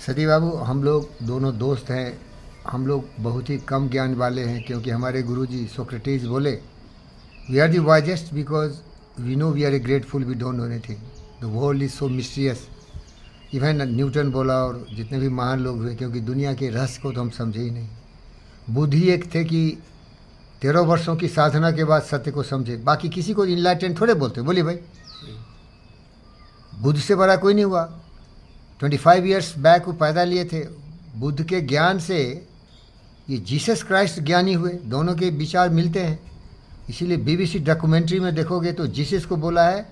सती बाबू, हम लोग दोनों दोस्त हैं। हम लोग बहुत ही कम ज्ञान वाले हैं, क्योंकि हमारे गुरुजी सोक्रेटिस बोले, we are the wisest because we know we are a grateful, we don't know anything, the world is so mysterious. Even Newton बोला और जितने भी महान लोग हुए, क्योंकि दुनिया के रहस्य को तो हम समझे ही नहीं। बुद्ध ही एक थे कि 13 वर्षों की साधना के बाद सत्य को समझे। बाकी किसी को इनलाइटेंड थोड़े बोलते। बोलिए भाई, बुद्ध से बड़ा कोई नहीं हुआ। 25 ईयर्स बैक वो पैदा लिए थे। बुद्ध के ज्ञान से ये जीसस क्राइस्ट ज्ञानी हुए। दोनों के विचार मिलते हैं। इसीलिए बीबीसी डॉक्यूमेंट्री में देखोगे तो जीसस को बोला है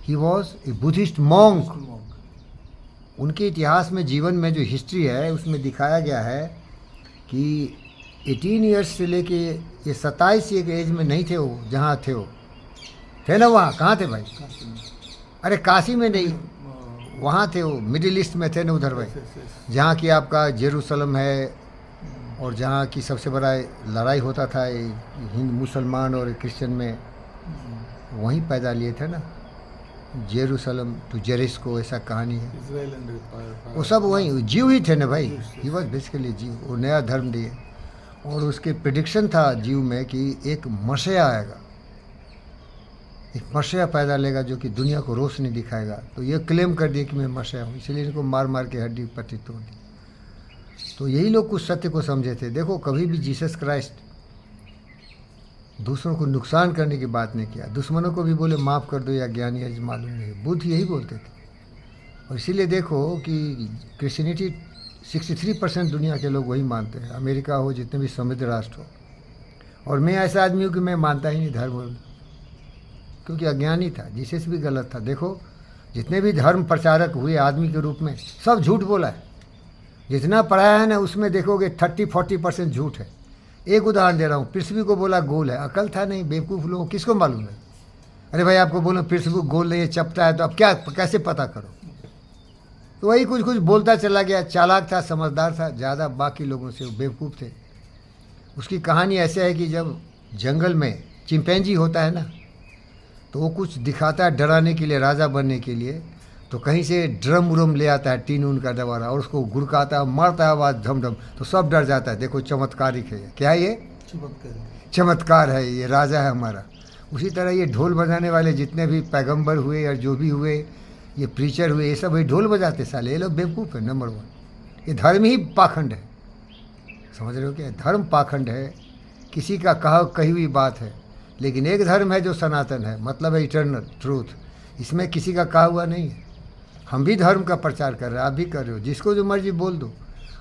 he was a Buddhist monk. उनके इतिहास में, जीवन में जो हिस्ट्री है उसमें दिखाया गया है कि 18 ईयर्स से लेके ये 27 एक एज में नहीं थे वो जहाँ थे। वो थे ना वहाँ, कहाँ थे भाई? अरे काशी में नहीं, वहाँ थे वो, मिडिल ईस्ट में थे ना उधर भाई, जहाँ की आपका जेरूसलम है और जहाँ की सबसे बड़ा लड़ाई होता था हिंदू मुसलमान और क्रिश्चियन में, वहीं पैदा लिए थे ना। जेरूसलम टू जेरिस्को, ऐसा कहानी है। वो सब वहीं जीव ही थे ना भाई। ही वॉज बेसिकली जीव। वो नया धर्म दिए और उसके प्रिडिक्शन था जीव में कि एक मसीहा आएगा, एक मसीहा पैदा लेगा जो कि दुनिया को रोशनी दिखाएगा। तो ये क्लेम कर दिया कि मैं मसीहा हूँ, इसलिए इनको मार मार के हड्डी पट्टी तोड़ दी। तो यही लोग कुछ सत्य को समझे थे। देखो, कभी भी जीसस क्राइस्ट दूसरों को नुकसान करने की बात नहीं किया। दुश्मनों को भी बोले माफ़ कर दो या ज्ञानी है मालूम नहीं। बुद्ध यही बोलते थे। और इसीलिए देखो कि क्रिश्चियनिटी 63% दुनिया के लोग वही मानते हैं। अमेरिका हो, जितने भी समृद्ध राष्ट्र हो। और मैं ऐसा आदमी हूँ कि मैं मानता ही नहीं धर्म, क्योंकि अज्ञानी था। जीसस भी गलत था। देखो, जितने भी धर्म प्रचारक हुए आदमी के रूप में, सब झूठ बोला है। जितना पढ़ाया है ना, उसमें देखोगे 30-40% झूठ है। एक उदाहरण दे रहा हूँ। पृथ्वी को बोला गोल है, अकल था नहीं, बेवकूफ़ लोगों, किसको मालूम है? अरे भाई, आपको बोलो पृथ्वी गोल नहीं है, चपटा है, तो अब क्या, कैसे पता करो? तो वही कुछ कुछ बोलता चला गया। चालाक था, समझदार था ज़्यादा बाकी लोगों से, वो बेवकूफ़ थे। उसकी कहानी ऐसे है कि जब जंगल में चिंपैंजी होता है ना, तो वो कुछ दिखाता है डराने के लिए, राजा बनने के लिए। तो कहीं से ड्रम उरम ले आता है, टीन उन का दबारा, और उसको गुड़काता है, मारता है आवाज़ धम धम, तो सब डर जाता है। देखो, चमत्कारिक है। क्या है ये? चमत्कार है। ये राजा है हमारा। उसी तरह ये ढोल बजाने वाले जितने भी पैगंबर हुए या जो भी हुए, ये प्रीचर हुए, ये सब वही ढोल बजाते साले। ये लोग बेवकूफ़ है नंबर 1। ये धर्म ही पाखंड है। समझ रहे हो क्या? धर्म पाखंड है, किसी का कही हुई बात है। लेकिन एक धर्म है जो सनातन है, मतलब है इटर्नल ट्रूथ। इसमें किसी का कहा हुआ नहीं है। हम भी धर्म का प्रचार कर रहे हैं, आप भी कर रहे हो। जिसको जो मर्जी बोल दो।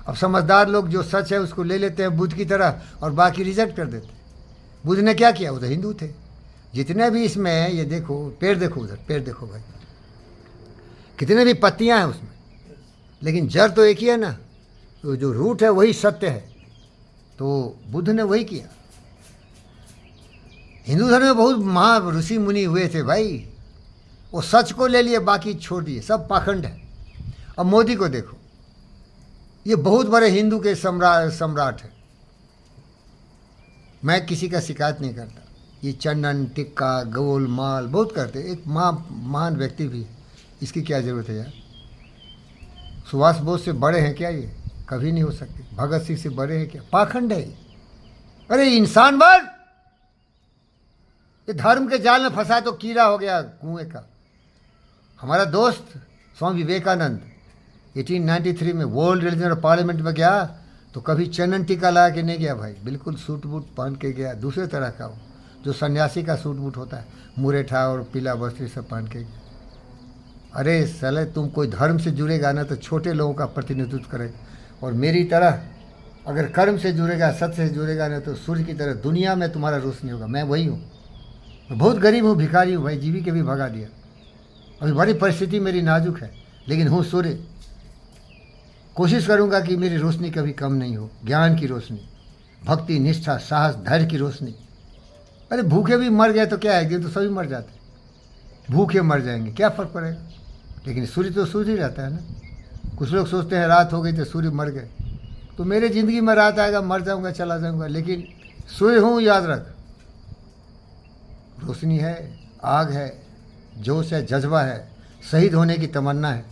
अब समझदार लोग जो सच है उसको ले लेते हैं बुद्ध की तरह, और बाकी रिजेक्ट कर देते हैं। बुद्ध ने क्या किया? वो तो हिंदू थे। जितने भी इसमें, ये देखो पेड़, देखो उधर पेड़ देखो भाई, कितने भी पत्तियां हैं उसमें, लेकिन जड़ तो एक ही है ना। तो जो रूट है वही सत्य है। तो बुद्ध ने वही किया। हिंदू धर्म में बहुत महा ऋषि मुनि हुए थे भाई, वो सच को ले लिए, बाकी छोड़ दिए। सब पाखंड है। अब मोदी को देखो, ये बहुत बड़े हिंदू के सम्राट है। मैं किसी का शिकायत नहीं करता। ये चंदन टिक्का गोल माल बहुत करते। एक महान व्यक्ति भी, इसकी क्या ज़रूरत है यार? सुभाष बोस से बड़े हैं क्या ये? कभी नहीं हो सकते। भगत सिंह से बड़े हैं क्या? पाखंड है ये। अरे इंसान बन, ये धर्म के जाल में फंसा तो कीड़ा हो गया कुएं का। हमारा दोस्त स्वामी विवेकानंद 1893 में वर्ल्ड रिलीजन और पार्लियामेंट में गया, तो कभी चंदन टीका ला के नहीं गया भाई। बिल्कुल सूट बूट पहन के गया, दूसरे तरह का हो, जो सन्यासी का सूट बूट होता है, मुरेठा और पीला वस्त्र सब पहन के गया। अरे साले, तुम कोई धर्म से जुड़ेगा ना तो छोटे लोगों का प्रतिनिधित्व करे, और मेरी तरह अगर कर्म से जुड़ेगा, सत्य से जुड़ेगा ना, तो सूर्य की तरह दुनिया में तुम्हारा रोशनी होगा। मैं वही हूँ। मैं बहुत गरीब हूँ, भिखारी हूँ भाई, जीवी के भी भगा दिया। अभी बड़ी परिस्थिति मेरी नाजुक है, लेकिन हूँ सूर्य। कोशिश करूँगा कि मेरी रोशनी कभी कम नहीं हो। ज्ञान की रोशनी, भक्ति, निष्ठा, साहस, धैर्य की रोशनी। अरे भूखे भी मर गए तो क्या है, तो सभी मर जाते। भूखे मर जाएंगे, क्या फ़र्क पड़ेगा? लेकिन सूर्य तो सूर्य ही रहता है ना। कुछ लोग सोचते हैं रात हो गई तो सूर्य मर गए। तो मेरे ज़िंदगी में रात आएगा, मर जाऊँगा, चला जाऊँगा, लेकिन सूर्य हूँ, याद रख। रोशनी है, आग है, जोश है, जज्बा है, शहीद होने की तमन्ना है।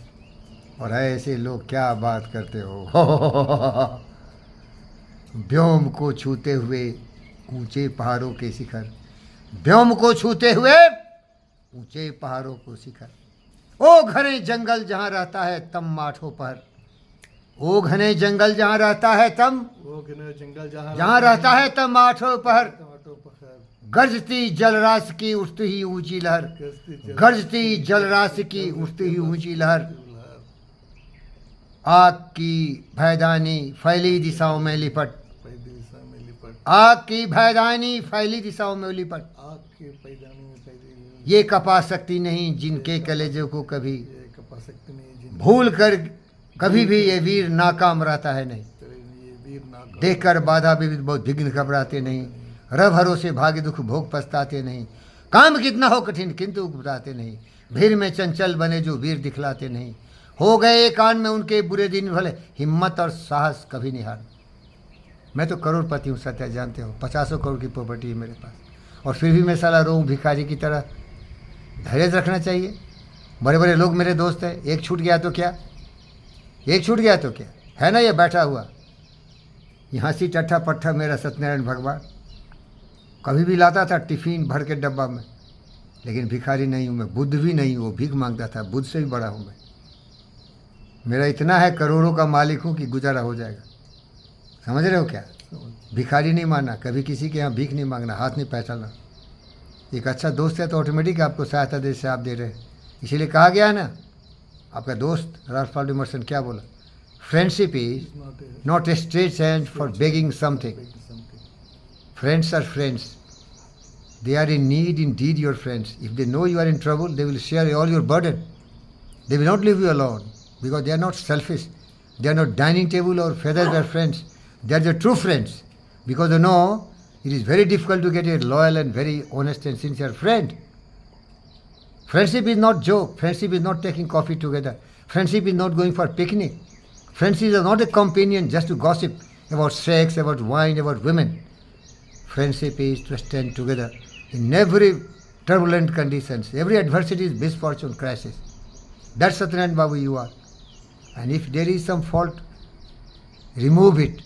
और ऐसे लोग क्या बात करते हो। व्योम को छूते हुए ऊंचे पहाड़ों के शिखर, व्योम को छूते हुए ऊंचे पहाड़ों को शिखर, ओ घने जंगल जहाँ रहता है तम माठो पर, ओ घने जंगल जहाँ रहता है तम, वो घने जंगल जहाँ रहता है तम माठो पर, टमाटो पखर, गरजती जलराशि की उठती ही ऊंची लहर, गरजती जलराशि की उठती ही ऊंची लहर, आग की भयदानी फैली दिशाओं में लिपट, पैदी दिशा में लिपट, आग की भयदानी फैली दिशाओं में लिपट, आग के पैदानी में पैदी ये कपा सकती नहीं जिनके कलेजों को कभी ये कपा सकते नहीं जिन भूल कर कभी भी ये वीर नाकाम रहता है नहीं, तेरे ये वीर ना देखकर बाधा भी बहुत विघ्न घबराते नहीं, रब भरोसे भाग्य दुख भोग पछताते नहीं, काम कितना हो कठिन किंतु घबराते नहीं, भीड़ में चंचल बने जो वीर दिखलाते नहीं, हो गए कान में उनके बुरे दिन भले हिम्मत और साहस कभी नहीं हार। मैं तो करोड़पति हूँ सत्या, जानते हो 50 करोड़ की प्रॉपर्टी है मेरे पास, और फिर भी मैं साला रोऊँ भिखारी की तरह। धैर्य रखना चाहिए। बड़े बड़े लोग मेरे दोस्त हैं, एक छूट गया तो क्या, एक छूट गया तो क्या है ना, ये बैठा हुआ ये हंसी टट्ठा पट्ठा मेरा सत्यनारायण भगवान कभी भी लाता था टिफ़िन भर के डब्बा में, लेकिन भिखारी नहीं हूँ मैं, बुद्ध भी नहीं हूँ, वो भीख मांगता था, बुद्ध से भी बड़ा हूँ मैं। मेरा इतना है करोड़ों का मालिक हूँ कि गुजारा हो जाएगा, समझ रहे हो क्या। भिखारी नहीं मानना, कभी किसी के यहाँ भीख नहीं मांगना, हाथ नहीं पहचानना। एक अच्छा दोस्त है तो ऑटोमेटिक आपको सहायता दे से आप दे रहे हैं, इसीलिए कहा गया है ना, आपका दोस्त राल्फ वाल्डो इमर्सन क्या बोला, friendship is not a straight hand for begging something, friends are friends, they are in need indeed your friends. If they know you are in trouble, they will share all your burden. They will not leave you alone because they are not selfish. They are not dining table or featherware friends. They are your true friends because they know it is very difficult to get a loyal and very honest and sincere friend. Friendship is not joke. Friendship is not taking coffee together. Friendship is not going for picnic. Friendship is not a companion just to gossip about sex, about wine, about women. Friendship is to stand together in every turbulent conditions, every adversity, misfortune, crisis. That's Satyanarayana Babu you are. And if there is some fault, remove it.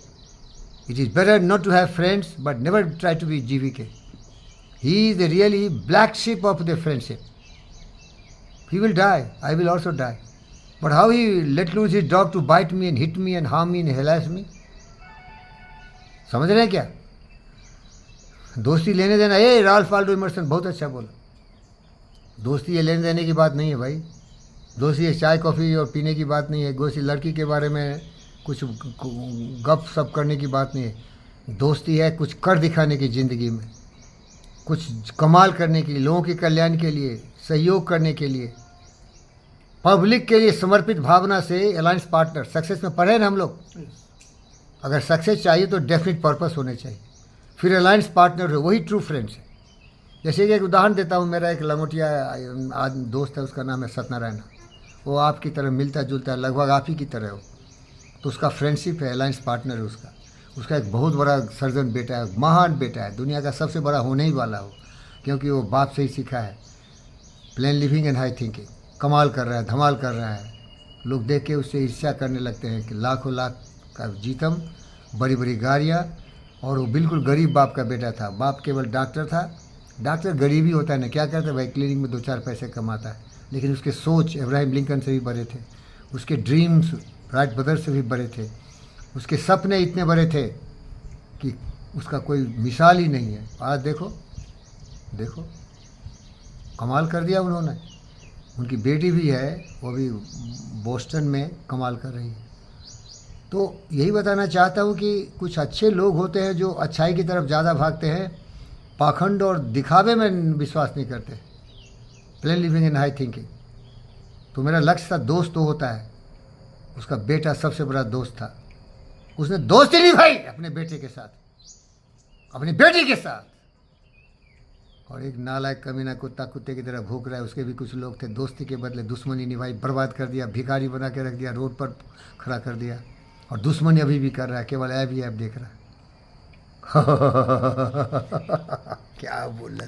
It is better not to have friends, but never try to be GVK. He is the really black sheep of the friendship. He will die. I will also die. But how he let loose his dog to bite me and hit me and harm me and harass me? समझ रहे हैं क्या? दोस्ती लेने देना, ए Ralph Waldo immersion बहुत अच्छा बोला, दोस्ती ये लेने देने की बात नहीं है भाई, दोस्ती ये चाय कॉफ़ी और पीने की बात नहीं है, दोस्ती लड़की के बारे में कुछ गप सप करने की बात नहीं है, दोस्ती है कुछ कर दिखाने की ज़िंदगी में, कुछ कमाल करने के लिए, लोगों के कल्याण के लिए, सहयोग करने के लिए, पब्लिक के लिए समर्पित भावना से अलायंस पार्टनर। सक्सेस में पढ़े ना हम लोग, अगर सक्सेस चाहिए तो डेफिनेट पर्पस होने चाहिए, फिर अलायंस पार्टनर हो, वही ट्रू फ्रेंड्स है। जैसे कि एक उदाहरण देता हूँ, मेरा एक लंगोटिया दोस्त है, उसका नाम है सत्यनारायण, वो आपकी तरह मिलता जुलता है, लगभग आप ही की तरह हो, तो उसका फ्रेंडशिप है, अलायंस पार्टनर है उसका एक बहुत बड़ा सर्जन बेटा है, महान बेटा है, दुनिया का सबसे बड़ा होने ही वाला हो, क्योंकि वो बाप से ही सीखा है, plane living and high thinking, कमाल कर रहा है, धमाल कर रहा है, लोग देख के उससे ईर्ष्या करने लगते हैं कि लाखों लाख का जीतम, बड़ी बड़ी गाड़ियाँ, और वो बिल्कुल गरीब बाप का बेटा था, बाप केवल डॉक्टर था, डॉक्टर गरीब ही होता है ना, क्या करता है भाई, क्लिनिक में 2-4 पैसे कमाता है, लेकिन उसके सोच अब्राहम लिंकन से भी बड़े थे, उसके ड्रीम्स राइट ब्रदर से भी बड़े थे, उसके सपने इतने बड़े थे कि उसका कोई मिसाल ही नहीं है। आज देखो देखो कमाल कर दिया उन्होंने, उनकी बेटी भी है, वो भी बोस्टन में कमाल कर रही है। तो यही बताना चाहता हूँ कि कुछ अच्छे लोग होते हैं जो अच्छाई की तरफ ज़्यादा भागते हैं, पाखंड और दिखावे में विश्वास नहीं करते, plane living in high thinking. तो मेरा लक्ष्य था दोस्त तो होता है, उसका बेटा सबसे बड़ा दोस्त था, उसने दोस्ती निभाई अपने बेटे के साथ, अपनी बेटी के साथ, और एक नालायक कमीना कुत्ता कुत्ते की तरह भूख रहा है, उसके भी कुछ लोग थे, दोस्ती के बदले दुश्मनी निभाई, बर्बाद कर दिया, भिखारी बना के रख दिया, रोड पर खड़ा कर दिया, और दुश्मनी अभी भी कर रहा है, केवल ऐप ही ऐप देख रहा है। क्या बोल रहा